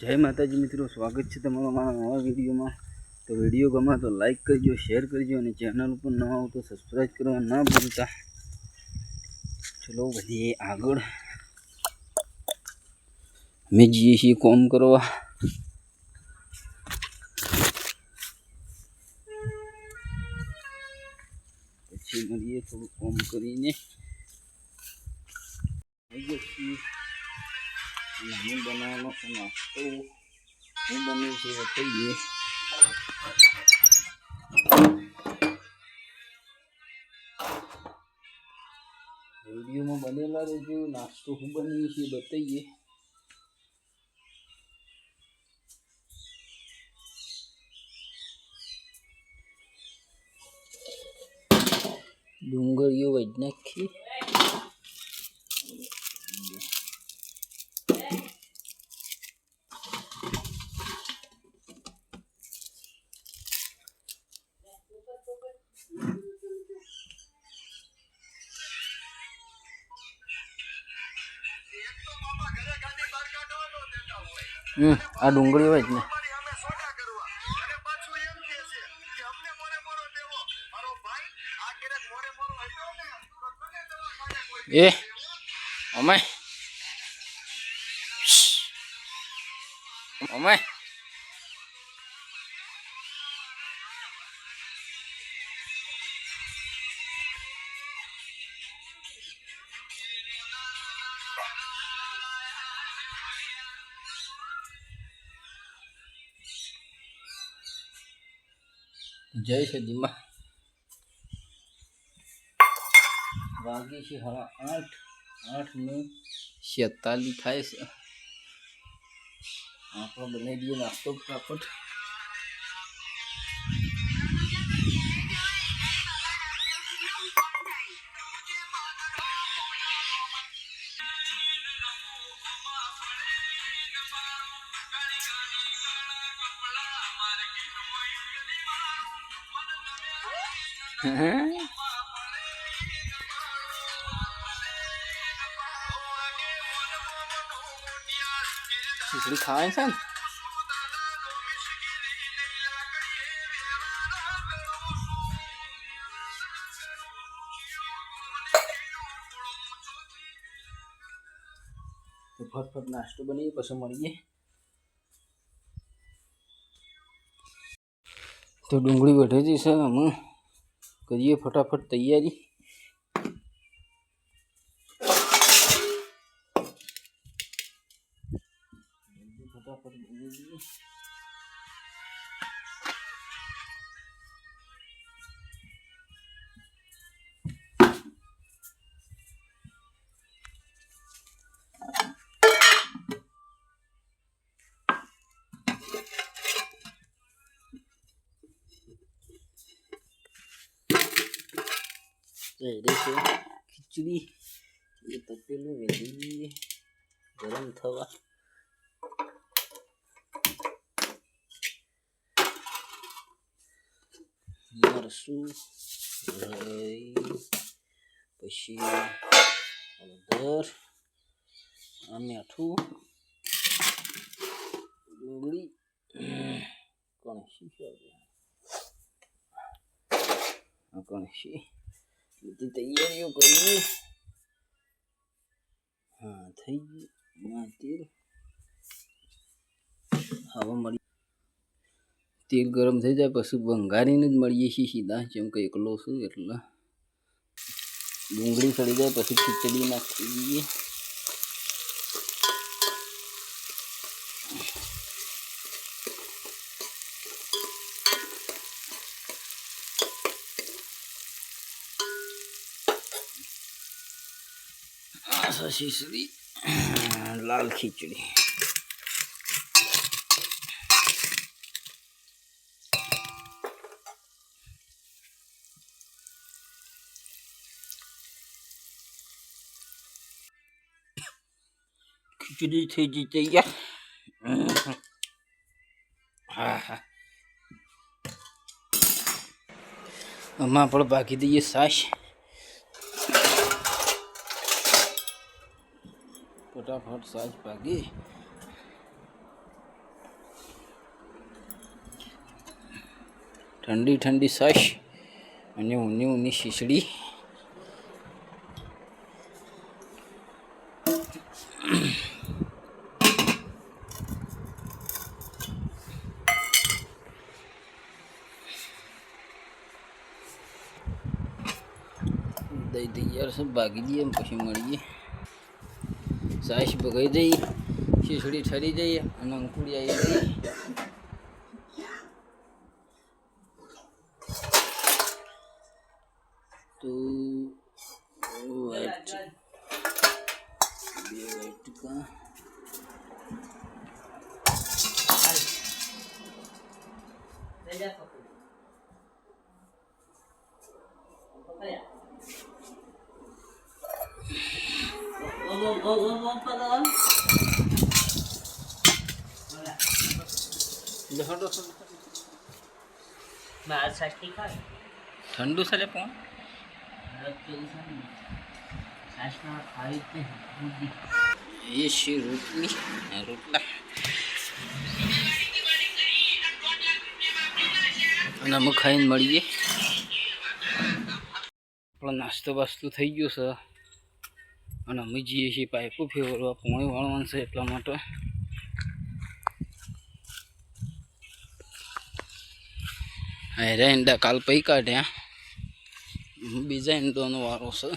जय माताजी मित्रों, स्वागत है तमारा मारा नवा वीडियो में। तो वीडियो गमे तो लाइक करजो, शेर करजो और चैनल पर न हो तो सब्सक्राइब करवा ना भूलता। चलो बढ़िए आगळ मैं जीए छे कॉम करवा। पछी मळीए थोड़ું कॉम करीने હું બનાવવાનો નાસ્તો હું બન્યું છે બતાવીએ। વિડીયોમાં બનેલા રહેજો, નાસ્તો હું બન્યું છે બતાવીએ। ડુંગળીઓ વજ નાખી, આ ડુંગળી હોય ને એ અમાય અમાય जय सदीमा वागे छे 8:30 8:46 थाय छे। आपणे बनावी दीए नास्तो फटाफट। खिचड़ी खाए सन तो फटफट नाश्तो बनी पछी मळीए। तो डूंगળી वढे दी छे, हम करिए फटाफट तैयारी। फटाफट बनी दी देखो खिचड़ी ये तपेलू में दीजिए गरम थवा। मरसू पछी हळदर मीठू डूंगળી कणसी बधी तैयारीओ करी। हाँ थई गई तेल हवा मळी तेल गरम थई जाए पछी वंगारीने ज मळीए छीए सीधा। जेम के एकलो छुं એટલે डूंगળી सड़ी जाए पछी खीचड़ी नाखी दीए। खिचड़ी लाल खिचड़ी खिचड़ी थी जी तैयार। आमां पण बाकी दीए साश। फटाफट साज भागी ठंडी ठंडी छाश અને ઊની ઊની શીશડી દઈ દઈ યાર सब ભાગી દઈએ પછી મળીએ છાશ ભગાઈ જઈ શીશડી ઠરી જઈ અને અંકુડી આવી ગઈ तो वाइट का ठंडू से कौन ये शी रोटली रोटला અને અમે ખાઈને મળીએ આપણો નાસ્તો બાસ્તો થઈ ગયો છે અને અમે જઈએ છીએ પાઇપો ફેરવવા પાણી વાળવાનું છે એટલા માટે ઈંડા કાલ પૈ કાઢ્યા બીજા ઈંડોનો વારો છે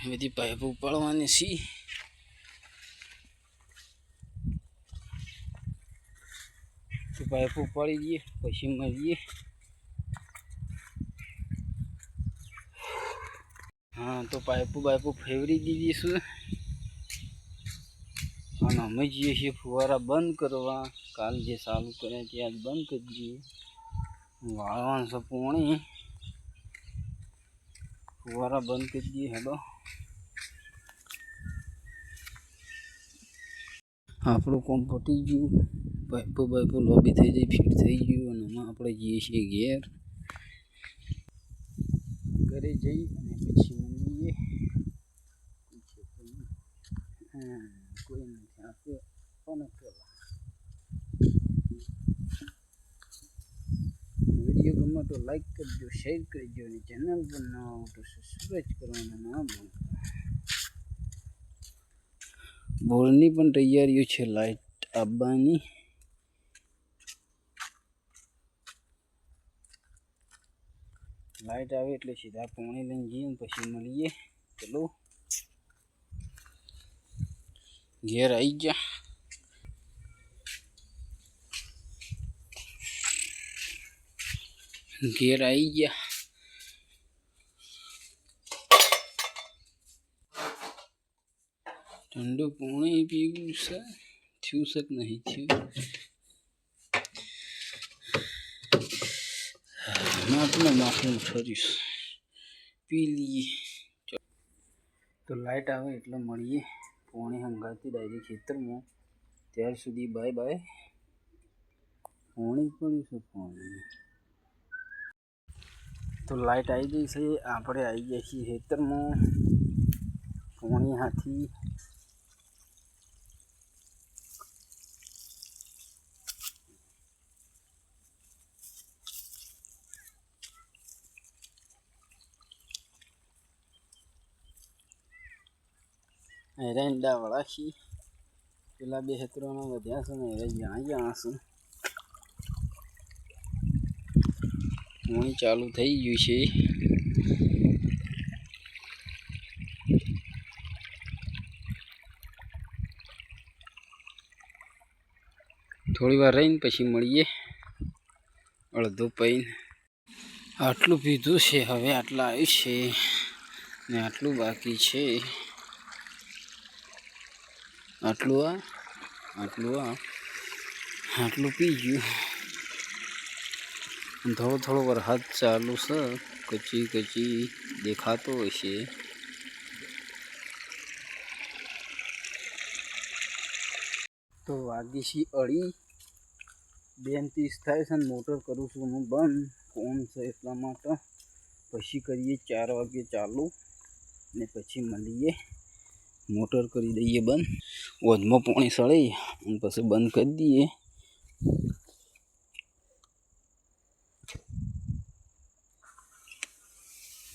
બધી પાઇપો ઉપાડવાની છે તો પાઇપો ઉપાડી દઈએ પછી મળીએ हाँ तो पाइपो फेवरी दीदीशु અને અમે જઈએ છીએ ફુવારા બંધ કરવા કાલ જે ચાલુ કરે તે આજ બંધ કરી દઈએ વાળવાનું છે પોણી ફુવારા બંધ કરી દઈએ હેલો આપણું કોમ પતી ગયું પાઇપો લોબી થઈ ગઈ ફિટ થઈ ગયું અને એમાં આપણે જઈએ છીએ ઘરે જઈ અને પછી મળીએ કોઈ નથી આપણે ફોન કરવા વિડીયો ગમે તો લાઈક કરજો શેર કરજો અને ચેનલ પર ન આવો તો સબસ્ક્રાઈબ કરવાનું ના ભૂલતા બોરની પણ તૈયારીઓ છે લાઈટ આવવાની લાઈટ આવે એટલે સીધા પાણી લઈને જઈએ પછી મળીએ ચલો ઘેર આવી જા ઘેર આવી ગયા ઠંડુ પાણી પીવું છે થયું છે કે નહીં થયું આપણે માથું ઠરીશ પી લઈએ તો લાઈટ આવે એટલે મળીએ પાણી હંગાતી ડાયરેક્ટ ખેતરમાં ત્યાર સુધી બાય બાય પાણી પડ્યું છે પાણી તો લાઈટ આવી ગઈ છે આપણે આવી ગયા છીએ ખેતરમાં પાણી હાથી ઈંડા વાળા છીએ પેલા બે ખેતરોના વધ્યા છે ને જ્યાં છે પાણી ચાલુ થઈ ગયું છે થોડી વાર રહીને પછી મળીએ અડધો પૈન આટલું પીધું છે હવે આટલા આવ્યું છે ને આટલું બાકી છે આટલું પી ગયું થોડો વરસાદ ચાલુ છે કચી દેખાતો હશે તો વાગી છી 2:30 થાય છે ને મોટર કરું છું હું બંધ કોમ છે એટલા માટે પછી કરીએ 4 વાગે ચાલુ ને પછી મળીએ મોટર કરી દઈએ બંધ વધમાં પાણી સળી અને પછી બંધ કરી દઈએ.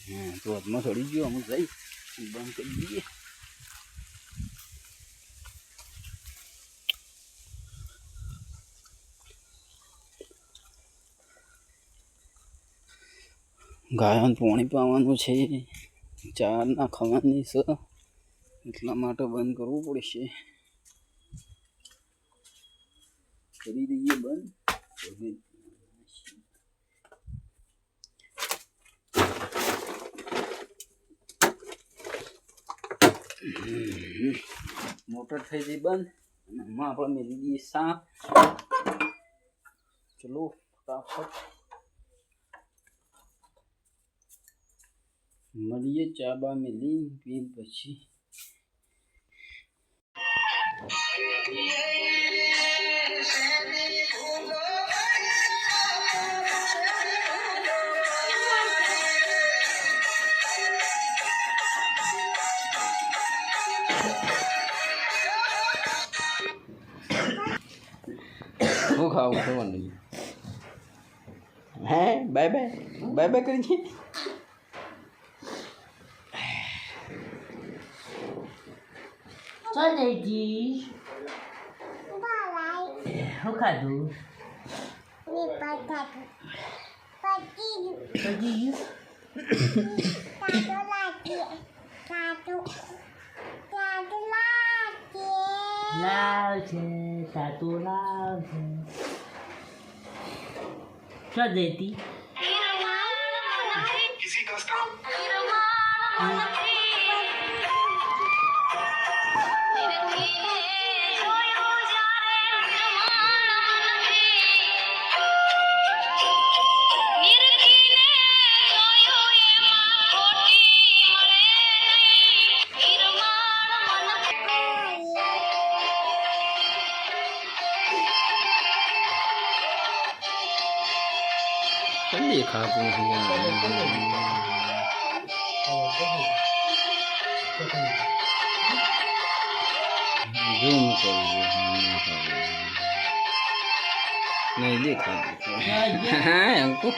હા તો વધમાં સળી ગયો અમુક જઈ બંધ કરી દઈએ. ગાયન પાણી પાવાનું છે, ચાર નાખવાની છે, એટલા માટે બંધ કરવું પડશે. કરી દઈએ બંધ. મોટર થઈ ગઈ બંધ અને આમાં આપણે મેળવી દઈએ સાપ. ચલો ફટાફટ મળીએ. ચા બા મેલી પી પછી શું ખાવું થવાનું? હે બાય બાય બાય બાય કરી છે. ચાલ જઈજી શું ખાધું? પછી લાવ છે સાતો લાવ છે. ચાલ જઈતી જલ્દી ખાતું નહીં દેખાતું. હા અંકુ